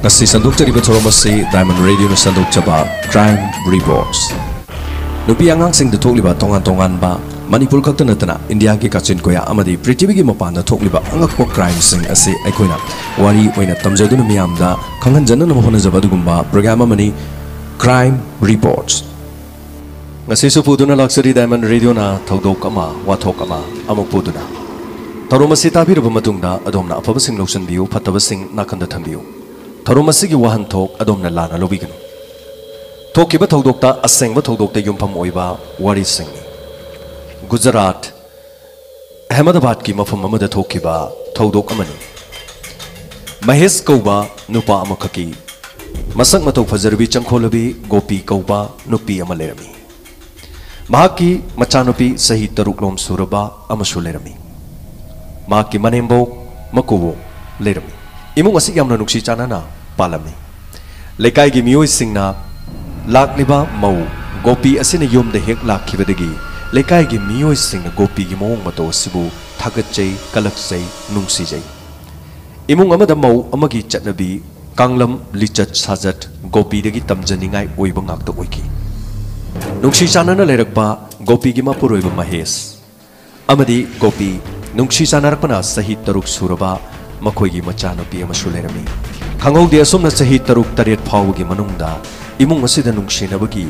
Ngasi sandukjariba thoromasi Diamond Radio na sandukjaba Crime Reports. Nupi angang sing da thokliba tongan ba Manipur khakta natana India ki kachin koya amadi prithvi gi mapanda thokliba angakpo crime sing ase aikoina wari oina tamjaduna miyamda khanghanjana na hona jaba dugumba program amani Crime Reports. Ngasi su puduna luxury Diamond Radio na thodok ama wathok ama amuk puduna thoromasi tabiraba matungda adomna afaba sing lotion biu phataba sing nakanda thambiu Thoromasi ki wahan thok adomna lana lobiganu thokiba thodokta asengba thodokta yumpham oiba wari sing Gujarat Ahmedabad ki mafam amada thokiba thodok amani Mahesh Kauba nupa amakhaki masak matok fazarbi changkholabi Gopi Kauba nupi ama lerami mahaki machanupi sahi taruklom suraba amasu lerami mahaki manembo makubo lerami Imung asik yamna nuksi chanana palami lekai gi miyoi singna lakliba mau Gopi asina yomda hek lakhibadagi lekai gi miyoi singna Gopi gi mawong mato sibu thagachai kalakchai nungsijai imung amada mau amagi chatnabi kanglam lichat sajat Gopi dagi tamjaningai oiba ngakta oiki nungsi chanana lerakba Gopi gi mapuroiba Mahesh amadi Gopi nungsi chanarakpana sahi taruk suraba Makhoigi machanupi amasu lerami khangaude asomna sahi taruk taret phawgi manungda imung asida nungsinabagi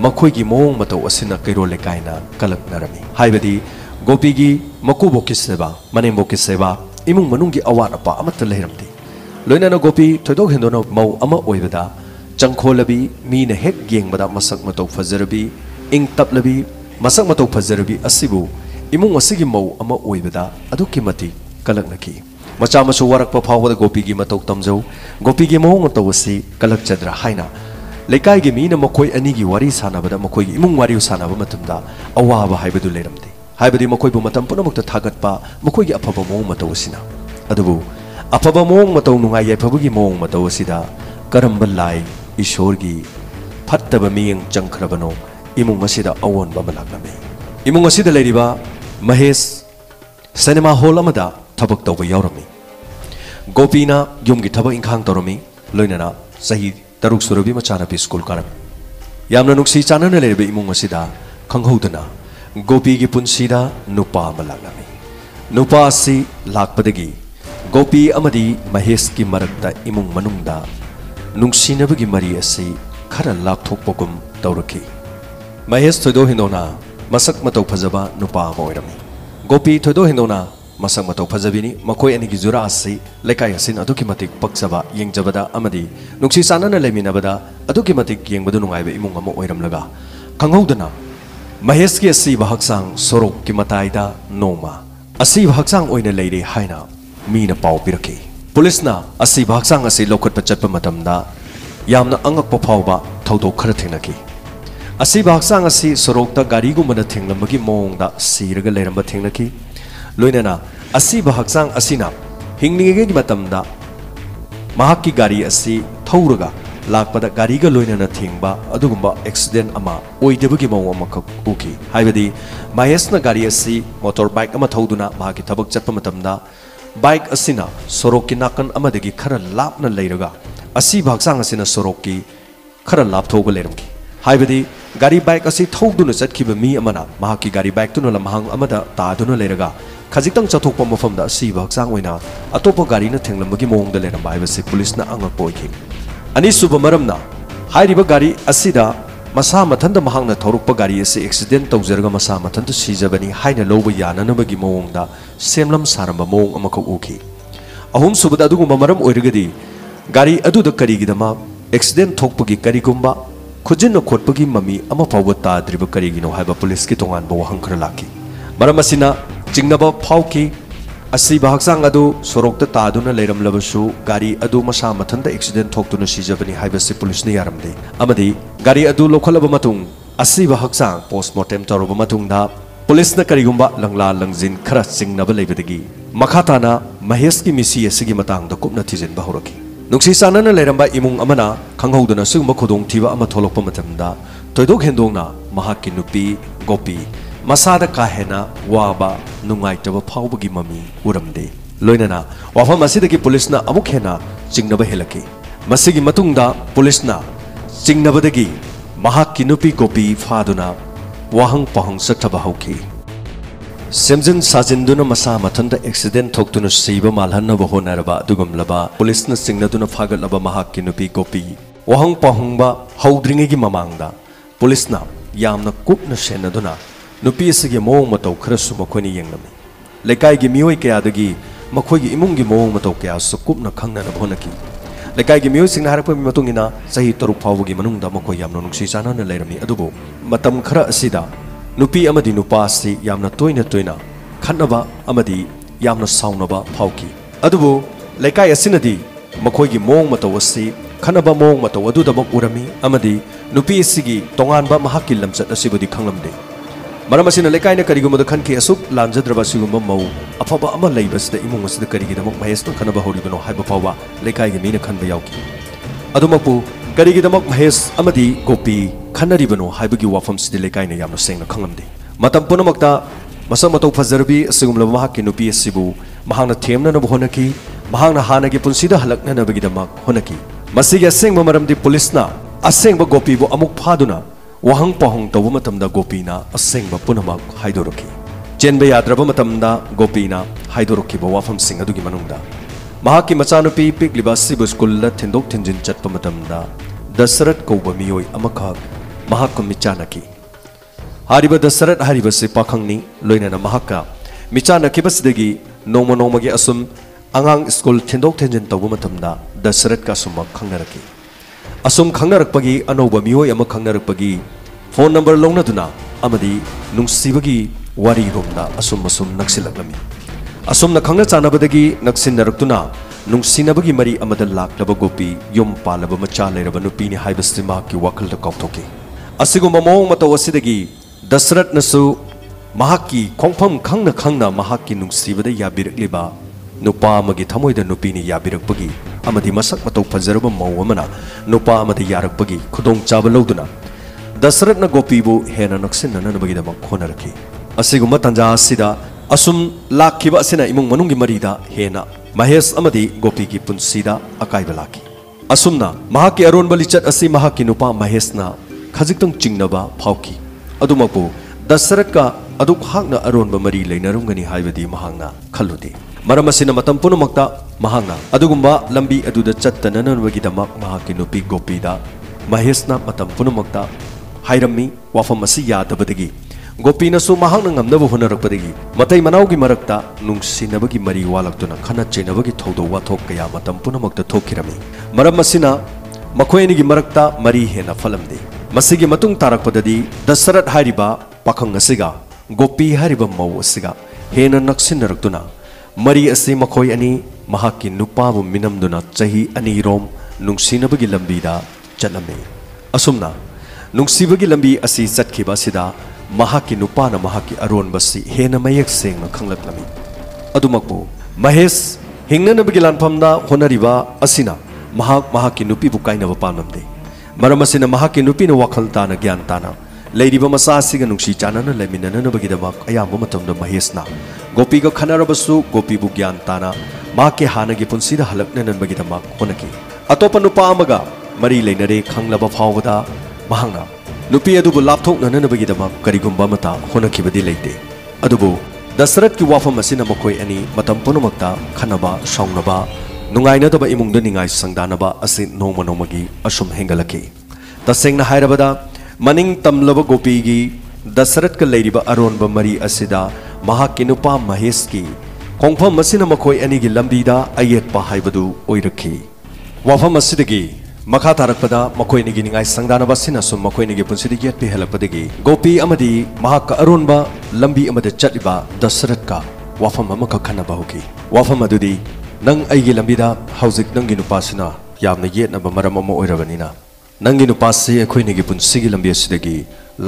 makhoigi mawong matau asina kairo lekaina kalaknarami haibadi Gopi gi makuboki seba manemboki seba imung manunggi awat apa amata leramdi loinana Gopi thodok hendona mau ama oibada changkholabi mina hek yengbada masak matau fazarabi ing taplabi masak matau fazarabi asibu imung asigi mau ama oibada aduki mati kalaknaki Macha masu warak pa phawada Gopi gi matok tamjau Gopi gi mawong tawasi kalak chadra haina lekai gi mina makoi ani gi wari sanabada makoi gi imung wari sanaba matumda awaba haibadu leramde haibadi makoi bu matam punamukta thagatpa makoi gi aphaba mawong matawasina adubu aphaba mawong mataw nungai yaiphabu gi mawong matawasida karamba lai ishor gi phattaba miyang changkhrabano imung asida awon ba malaklame imung asida leiriba Mahesh cinema hall amada thabak tawba yaurami Gopina yumgi thabak inkhang tawrami loinana sahi taruk surabi machanapi school karami yamna nuksi chanana lebe imung asida khanghodana Gopi gi punsida nupa malaklami nupa asi lakpadagi Gopi amadi Mahesh ki marakta imung manungda nungsinabagi mari asi khara lakthokpogum tawraki Mahesh thodo hindona masak matau phajaba nupa moirami Gopi thodo hindona masak matau phajabini makoi ani gi jura asi lekai asin aduki matik paksaba yengjabada amadi nuksi sanana leminabada aduki matik yengbadu nungaiba imung ama oiramlaga khanghodana Mahesh ki asi bahaksang sorok ki mataida noma asi bahaksang oina leire haina mina pau piraki police na asi bahaksang asi lokhat pachatpa matamda yamna angak pa phawba thodok khara thengnaki asi bahaksang asi sorokta gari gumana thenglambagi mongda siraga leramba thengnaki loinana asi bahaksang asina hingningege gi matamda mahakki gari asi thauraga lakpada gari ga loinana thingba adugumba accident ama oidebagi maw ama uki haibadi Mahesh na gari asi motorbike ama thauduna mahaki thabak chatpa matamda bike asina sorokki nakan amadagi khara lapna leiraga asi bahaksang asina sorokki khara lapthoga leramki haibadi gari bike asi thauduna chatkiba mi amana mahaki gari bike tuna lamhang amada taaduna leiraga khajitang chathokpa mafamda si bahaksang oina atopa gari na thenglambagi mawongda leramba haibasi police na angakpa oiki ani suba maramna hairiba gari asida masa mathanda mahangna thorukpa gari asi accident tawjaraga masa mathanda sijabani haina loba yananabagi mawongda semlam saramba mawong amakha uki ahum subada adugumba maram oiragadi gari aduda karigidama accident thokpagi karigumba khujinna khotpagi mami ama pawba tadriba karigino haiba police ki tonganba wahang khara laki maram asina Jingnaba phawki asi bahaksang adu sorokta taduna leiramlabasu gari adu masa mathanda accident thoktuna sijabani haibasi police ni yaramde amadi gari adu lokhalaba matung asi bahaksang postmortem tawraba matungda police na karigumba langla langjin khara jingnaba leibadagi makhatana Mahesh ki misi asigi matangda kupna thijin bahuraki nungsi sanana leiramba imung amana khanghoduna sugma khodong thiba ama tholokpa matamda toidok hendongna mahakki nupi Gopi masada kahena waba nungai taba phawbagi mami uramde loinana wafam asidagi police na amuk hena jingnaba helaki मसिगी मतुंगदा पुलिसना चिंगनबदगी महाकी नुपी गोपी फादुना वाहंग पहंग सथबा हौखी सेमजिन साजिंदुना मसा मथंदा accident थोक्तुना सीबा मालहन्नबा होनरबा दुगुमलबा पुलिसना चिंगनदुना फागलबा महाकी नुपी गोपी वाहंग पहंगबा हौद्रिंगेगी ममांगदा पुलिसना यामना कुपना सेनदुना नुपी असिगी मोंग मतौ खरसु मखोइनि येंगलमी लेकाइगी मियोय कयादगी मखोइगी इमुंगी मोंग मतौ कयासु कुपना खंगनब होनकी लेकाइगी मियोय सिंगना हरपबी मतुंगिना सही तरुक फावगी मनुंगदा मखोइ यामना नुंगसी चानाना Laramie अदुबो मतम खरा असिदा नुपी अमदी नुपा असि यामना तोइना तोइना खन्नबा अमदी यामना साउनबा फावकी अदुबो लेकाइ असिनदी मखोइगी मोंग मतौ असि खन्नबा मोंग मतौ अदुदमक उरमी अमदी नुपी असिगी तोंगानबा महाकी लमचत असिबुदी खंगलमदे मरम असिना लेकाइना करिगुमदा खनकी असुक लांजद्रबा सिगुमबा मौ अफबा अमा लैबसदा इमुंग असदा करिगिदमक महेशना खन्नबा हौरिबनो हाइबा फावबा लेकाइगी मीना खनबा यावकी अदुमकपु करिगिदमक महेश अमदी गोपी खन्नरिबनो हाइबगी वाफमसिदि लेकाइना यामना सेंगना खंगलमदे मतम पुनमक्ता मसक मतौ फजरबी असुगुमलबा महाकी नुपी असिबु महांगना थेमननबा होनकी महांगना हानगी पुंसिदा हलकननबगिदमक होनकी मसिगी असेंगबा मरमदि पुलिसना असेंगबा गोपीबु अमुक फादुना वाहंग पहंग तौबा मतमदा गोपीना असेंगबा पुनमक हाइदोरकी चेनबा याद्रबा मतमदा गोपीना हाइदोरकीबा वाफमसिंग अदुगी मनुंगदा महाकी मचानुपी पिकलिबा सिबु स्कूलदा थिंदोक थिंजिन चटपा मतमदा दशरथ कौबा मियोय अमखक महाकु मिचानकी हारिबा दशरथ हारिबसे पाखंगनी लोइनाना महाका मिचानकीबसदगी नोमा नोमागी असुम अंगांग स्कूल थिंदोक थिंजिन तौबा मतमदा दशरथ का सुमक खंगनरकी असुम खंगनरकपगी अनौबा मियोय अमा खंगनरकपगी फोन नंबर लौनदुना अमदी नुंगसिबगी वारी रोमदा असुम असुम नक्सिलकलमी असुमना खंगना चानबदगी नक्सिनरक्तुना नुंगसिनबगी मरी अमदा लाक्लबा गोपी युम पालबा मचा लेरबा नुपीनि हाइबसि माकी वाखलदा काउथोके असिगुम मोंग मतौ असिदगी दशरथनसु महाकी खोंफम खंगना खंगना महाकी नुंगसिबदा याबिरकलिबा नुपा अमगी थमोइदा नुपीनि याबिरकपगी अमदी मसक मतौ फजरबा मौ अमना नुपा अमदी यारकपगी खुदोंग चाबा लौदुना दशरथना गोपीबु हेना नक्सिनननबगिदमक होनरकी असिगुम तंजा असिदा असुम लाखिबा असिना इमुंग मनुंगी मरीदा हेना महेश अमदी गोपीगी पुंसीदा अकाइबा लाखी असुमना महाकी अरोनबा लिचत असि महाकी नुपा महेशना खजिक्तंग चिंगनबा फावकी अदुमकु दशरथका अदुक हांगना अरोनबा मरी लेनरुंगनी हाइबदी महांगना खल्लुदे मरम असिना मतम पुनमक्ता महांगना अदुगुंबा लंबी अदुदा चत्तननबगिदमक महाकी नुपी गोपीदा महेशना मतम पुनमक्ता हाइरम्मी वाफम असि यादबदगी गोपीनसु महांगना ngamnaba honarapadagi matai manaugi marakta nungsinabagi mari walaktuna khana chenabagi thodo wathok kaya matam punamakta thokirami maram masina makhoinigi marakta mari hena phalamde masigi matung tarakpadadi Dasharath hariba pakhang asiga gopi hariba mau asiga hena naksinaraktuna mari asi makhoi ani mahaki nupabu minamduna chahi ani rom nungsinabagi lambida chalame asumna nungsibagi lambi asi chatkhiba sida महाकी नुपाना महाकी अरोनबसी हेना मयक सेंगना खंगलकलमी अदुमकबो महेश हिंगनबगी लानफमदा होनरिबा असिना महाकी नुपीबु काइनबा पामनमदे मरम असिना महाकी नुपीना वाखल ताना ज्ञान ताना लेरिबा मसा असिगा नुंगसी चानना लेमिनननबगिदमक अयामबा मतमदा महेशना गोपीगा खनरबसु गोपीबु ज्ञान ताना महाकी हानगी पुंसीदा हलकननबगिदमक होनकी अतोपा नुपा अमगा मरी लेनरे खंगलबा फावदा महांगना नुपी अदुबु लापथोकननबगिदमक करिगुंबा मता होनखिबदि लेते अदुबु दशरथ की वाफम असिना मखोय अनि मतम पुनमक्ता खनबा सौनबा नुंगाइनदबा इमुंगद निंगाइ संगदानबा असि नोमा नोमगी असुम हेंगलकी तसेंगना हायरबदा मनिंग तमलबा गोपीगी दशरथ का लेरिबा अरोनबा मरी असिदा महाकी नुपा महेश की खोंफम असिना मखोय अनिगी लंबीदा अयेतपा हाइबदु ओइरखी वाफम असिदगी मखा तारकपदा मखोइनिगी निंगाइ संगदानबा सिना सुम मखोइनिगी पुंसिदि येतपि हेलकपदगी गोपी अमदी महाका अरोनबा लंबी अमदे चटलिबा दशरथ का वाफम अमका खनबा होकी वाफम अदुदी नंग अइगी लंबीदा हौजिक नंगी नुपासिना यामना येतनबा मरम अमा ओइरबनिना नंगी नुपासे अखोइनिगी पुंसिगी लंबी असिदगी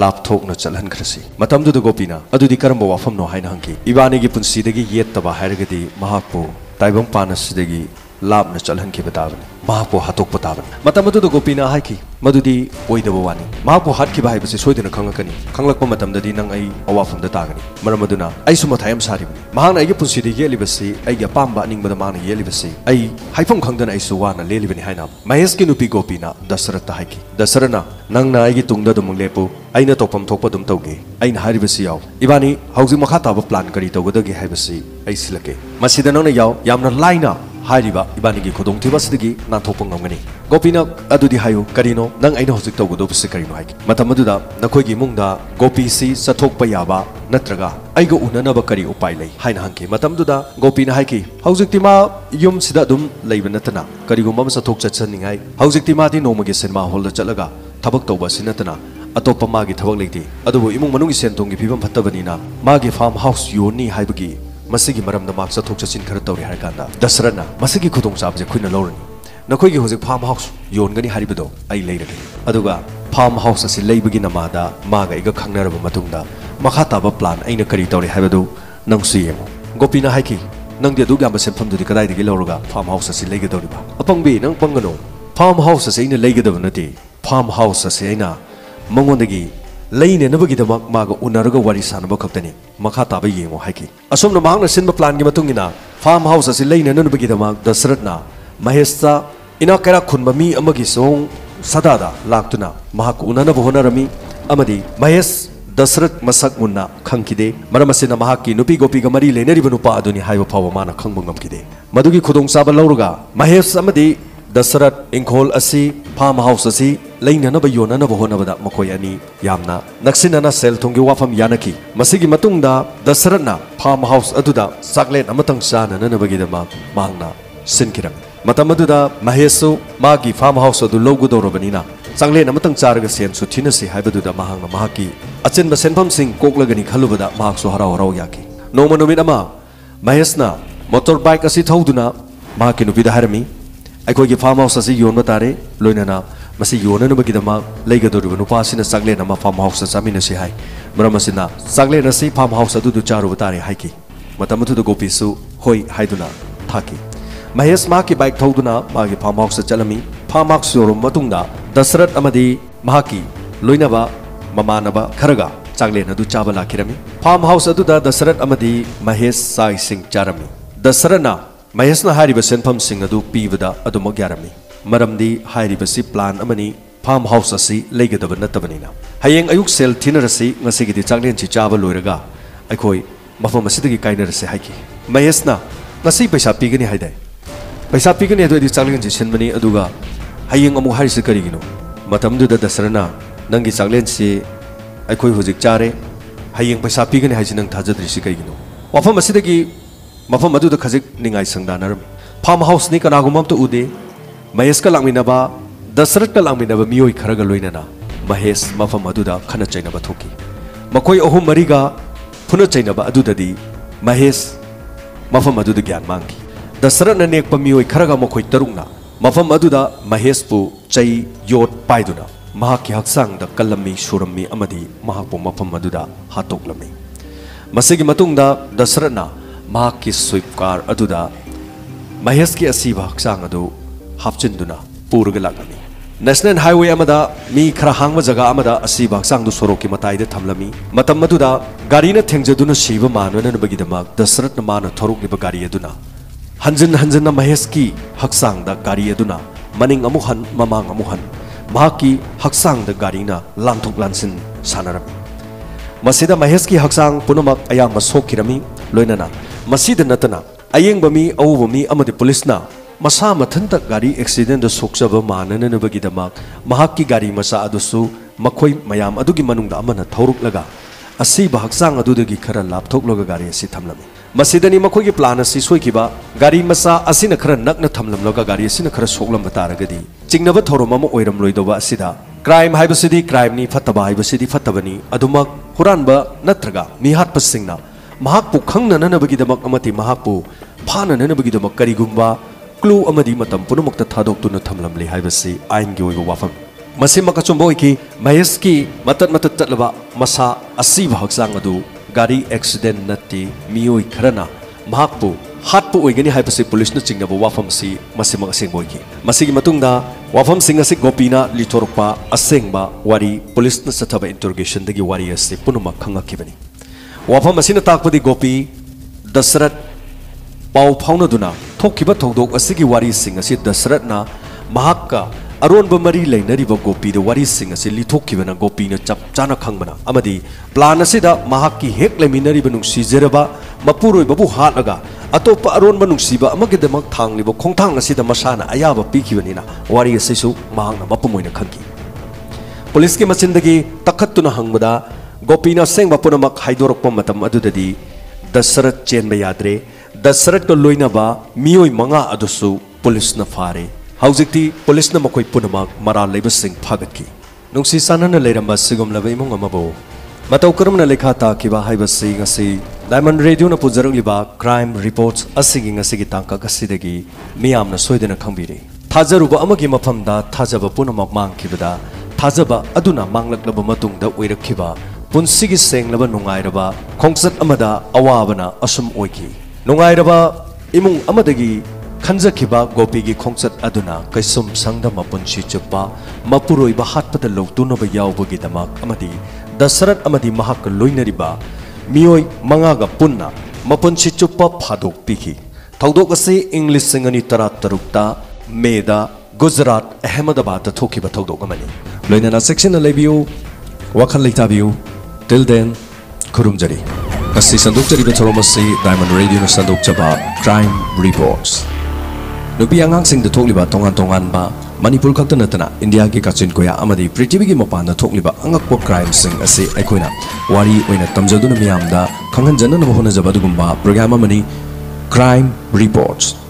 लापथोकना चलहनख्रसि मतमदुदा गोपीना अदुदी करंबा वाफमनो हाइना हंकी इबानिगी पुंसिदगी येततबा हाइरगदी महाकपु ताइबंग पानसिदगी लापना चलहनखिबा ताबनी महापो हातोक ताबन मतम अदुद गोपीना हाइकी मदुदी ओइदब वानी महापो हातखिबा हाइबसे सोइदना खंगकनी खंगलकप मतमददी नंग आई अवाफमदा तागनी मरमदुना आई सुम थायम सारिबनी महान आइगे पुंसिदि येलिबसे आइगे पांबा अनिंगबदा मान येलिबसे आई हाइफम खंगदना आई सुवाना लेलिबनी हाइना महेश की नुपी गोपीना दशरथ हाइकी दशरथना नंगना आइगे तुंगदा दुम लेपो आइना तोपम थोकप दुम तौगे आइना हारिबसे याव इबानी हौजि मखा ताब प्लान करी तौगदगे हाइबसे आई सिलके मसिदा नंगना याव यामना लाइना हाइरिबा इबानी की खुदोंथिबसदगी नाथोप ngमगनी गोपीना अदुदी हायु करिनो नंग आइना हौजिक तौगदोबसे करिनो हाइकी मतमदुदा नखोइगी मुंगदा गोपीसी सथोकपा याबा नत्रगा आइगो उननब करी उपाय लई हाइना हंकी मतमदुदा गोपीना हाइकी हौजिकति मा युम सिदा दुम लैब नतना करिगुम सथोक चचनिंगाई हौजिकति मादि नोमगे सिनेमा हॉल चलगा थबक तौबा सिनतना अतोप मागी थबक लेती अदुबु इमुंग मनुंगी सेंतोंगी फिबम फत्तबनिना मागी फार्म हाउस योनी हाइबगी मसिगी मरम द मार्क चथोक चचिन खर तौरी हारकांदा दशरथना मसिगी खुदोंग चाबजे खुइना लौरनी नखोइगी होजिक फार्म हाउस योनगनी हारिबदो आई लेरगे अदुगा फार्म हाउस असि लेबगी नमादा मागा इगा खंगनरब मतुंगदा मखा ताब प्लान आइना करी तौरी हाइबदो नंगसु येमो गोपीना हाइकी नंगदे अदुगा सेंफमदुदि कदाइदगी लौरगा फार्म हाउस असि लेगदौरिबा अपंगबी नंग पंगनो फार्म हाउस असि आइना लेगदब नते फार्म हाउस असि आइना मंगोंदगी लेने नबगीदमक मागा उनरगा वारी सानब खक्तनी मखा ताब येमो हाइकी असोमना मांगना सिनब प्लान गी मतुंगिना फार्म हाउस असि लेने नबगीदमक दशरथना महेशता इना केरा खुनब मी अमगी सोंग सदादा लाक्तुना महाक उननब होनरमी अमदी महेश दशरथ मसक मुन्ना खंकिदे मरमसिना महाकी नुपी गोपीगा मरी लेनरिब नुपा अदुनी हाइब फाव माना खंगब ngमकिदे मदुगी खुदोंग चाब लौरगा महेश अमदी दशरथ इंखोल असि फार्म हाउस असि लेननब योननब होनबदा मखोय अनि यामना नक्सिनना सेल थोंगी वाफम यानकी मसिगी मतुंगदा दशरथना फार्म हाउस अदुदा सागलेन अमतंग चानननबगीदमा मांगना सिनकिरम मतमदुदा महेशु मागी फार्म हाउस अदु लौगुदौरबनिना चांगलेन अमतंग चारगा सेनसु थिनसि हाइबदुदा महांगना महाकी अचिनब सेनफम सिंग कोकलगनी खलुबदा महाकसु हराव हराव याकी नोमा नुमित अमा महेशना मोटर बाइक असि थौदुना महाकी नुपिदा हारमी अखोगी फार्म हाउस असि योनब तारे लोइनना मसी योननबगीदमा लेगदोरिब नुपासिना चांगलेन अमा फार्म हाउस चामिनसि हाइ मरमसिना चांगलेन असि फार्म हाउस अदुदु चारुब तारे हाइकी मतमदुदा गोपीसु होय हाइदुना थाकी महेश माकी बाइक थौदुना मागी farm house चलमी farm house योरम मतुंगदा Dasharath अमदी माकी लोइनबा ममानबा Kharga चांगलेन अदु चाबा लाखिरमी फार्म हाउस अदुदा दशरथ अमदी महेश साई सिंग चारमी दशरथना महेशना हारिब सेनफम सिंग अदु पीबदा अदुमक यारमी मरमदी हारिबसि प्लान अमनी फार्म हाउस असि लेगदब नतबनिना हयेंग अयुक सेल थिनरसि ngasiगidi चांगलेन छि चाबा लोइरगा अखोय मफम असिदगी काइनरसि हाइकी महेशना ngasi पैसा पीगनी हाइदाय पैसा पीगनी अदुदि चांगलेन छि सिनबनी अदुगा हयेंग अमु हारिसि करिगिनो मतमदुदा दशरथना नंगी चांगलेन छि अखोय हुजिक चारे हयेंग पैसा पीगनी हाइसि नंग थाजद्रिसि करिगिनो वफम असिदगी मफम अदुदा खजिक निंगाय संगदानरम फार्म हाउस नि कनागुमम तो उदे महेश का लांगमिनबा दशरथ का लांगमिनबा मियोय खरगा लोइनना महेश मफम अदुदा खना चैनबा थोकी मखोय अहुम मरिगा फुना चैनबा अदुददी महेश मफम अदुदा ज्ञान मांगी दशरथ न नेकपा मियोय खरगा मखोय तरुंगना मफम अदुदा महेश पु चै योट पाइदुना महाकी हक्सांगदा कलम्मी सुरम्मी अमदी महापु मफम अदुदा हातोकलम्मी मसिगी मतुंगदा दशरथना महाकी स्विप कार अदुदा महेश की असीबा हक्सांग अदु हापचिंदुना पूरग लागनी नेशनल हाईवे अमदा मी खरा हांगवा जगह अमदा असीबा हक्सांग दु सोरोकी मताइदे थमलमी मतम मदुदा गारीना थेंगजदुना शिव मानवननबगीदमक दशरथ माना थोरुकलिबा गारी अदुना हंजन हंजन महेश की हक्सांग दा गारी अदुना मनिंग अमुहन ममांग अमुहन महाकी हक्सांग दा गारीना लांथोक लांसिन सानरमी मसिदा महेश की हक्सांग पुनमक अयाम सोखिरमी लोइनना मसीदा नतना अयेंग बमी औबमी अमदि पुलिसना मसा मथंत गाड़ी एक्सीडेंट सोक्चब मानननबगीदमक महाकी गाड़ी मसा अदुसु मखोय मयाम अदुगी मनुंगदा अमना थौरुकलगा असीबा हक्सांग अदुदगी खरा लापथोकलगा गाड़ी असि थमलमी मसीदनी मखोयगी प्लान असि सोइकिबा गाड़ी मसा असिना खरा नक्ना थमलमलगा गाड़ी असिना खरा सोकलम तारगदी चिंगनब थौरम अम ओइरम लोइदोबा असिदा क्राइम हाइबसिदी क्राइम नि फत्तबा हाइबसिदी फत्तबनी अदुमक हुरानबा नत्रगा मिहातप सिंगना महाकपु खंगननबगीदमक अमति महाकपु फानननबगीदमक करिगुंबा क्लू अमदी मतम पुनमुक्त थादोक्तुन थमलमले हाइबसि आइनगी ओइबा वाफम मसिमक चुंबोइकी महेश की मतत मतत चलबा मसा असीबा हक्सांग अदु गाड़ी एक्सीडेंट नत्ति मियोय खरना महाकपु हाटपु ओइगनि हाइबसे पुलिस न चिंगनब वाफम सि मसिमक असेंबोइगी मसिगी मतुंगदा वाफम सिंग असि गोपीना लिथोरपा असेंगबा वारी पुलिस न सथबा इंटरोगेशन दगी वारी असि पुनुमक खंगखिबनि वाफम असिन ताकपदि गोपी दशरथ पाउ फाउनदुना थोखिबा थौदोक असिगी वारी सिंग असि दशरथना महाक्का अरोनब मरी लेनरिबा गोपीद वारी सिंग असि लिथोखिबना गोपीना चप चाना खंगबना अमदी प्लान असिदा महाक्की हेक लेमिनरिबा नुंसिजरबा मपुरोइबबु हाटलगा अतोप अरोनब नुंसिबा अमगिदमक थांलिबा खोंथांग असिदा मसाना अयाबा पीखिबनिना वारी असिसु मांगना मपुमोइना खंगी पुलिस के मचिंदगी तखत्तुना हंगबदा गोपीना सेंगबा पुनमक हाइदोरकपा मतम अदुददी दशरथ चेनबा याद्रे दशरथ को लोइनबा मियोय मंगा अदुसु पुलिस न फारे हौजिक्ति पुलिस न मखोय पुनमक मरा लेबसिंग फागतकी नुंसी सानन लेरंबा सिगुमलबा इमुंग अमबो मतौ करमना लेखा ताकिबा हाइबसि ngasi डायमंड रेडियो न पुजरंगलिबा क्राइम रिपोर्ट्स असिगी ngasi तांका गसिदगी मियामना सोयदना खंबिरे थाजरुबा अमगी मफमदा थाजबा पुनमक मांगखिबदा थाजबा अदुना मांगलकलबा मतुंगदा ओइरखिबा पुंसिगी सेंगलबा नुंगाइरबा खोंसत अमदा अवाबना असुम ओइखि नुंगाइरबा इमुंग अमदगी खंजखिबा गोपीगी खोंसत अदुना कैसुम संगदा मपुंसी चुप्पा मपुरोइबा हाटपदा लौतुनबा यावबगी दमक अमदी दशरथ अमदी महाक लोइनरिबा मियोय मंगागा पुन्ना मपुंसी चुप्पा फादोक पिखि थौदोक असे इंग्लिश सिंगनी तरा तरुक्ता मेदा गुजरात अहमदाबाद थोखिबा थौदोक अमनी लोइनना सेक्शन लेबियो वखल लेताबियो टिल देन खुरुमजरी Kasi sandok jari betoromasi Diamond Radio na sandok jaba Crime Reports. Nupi angang sing datok liba tongan ba Manipur kakta natana India ki kachin koya amadi Prithvi ki mapan datok liba angakpo crime sing asi aikoina wari oina tamjaduna miyamda kanghan jana na mohona jaba dugumba program amani Crime Reports.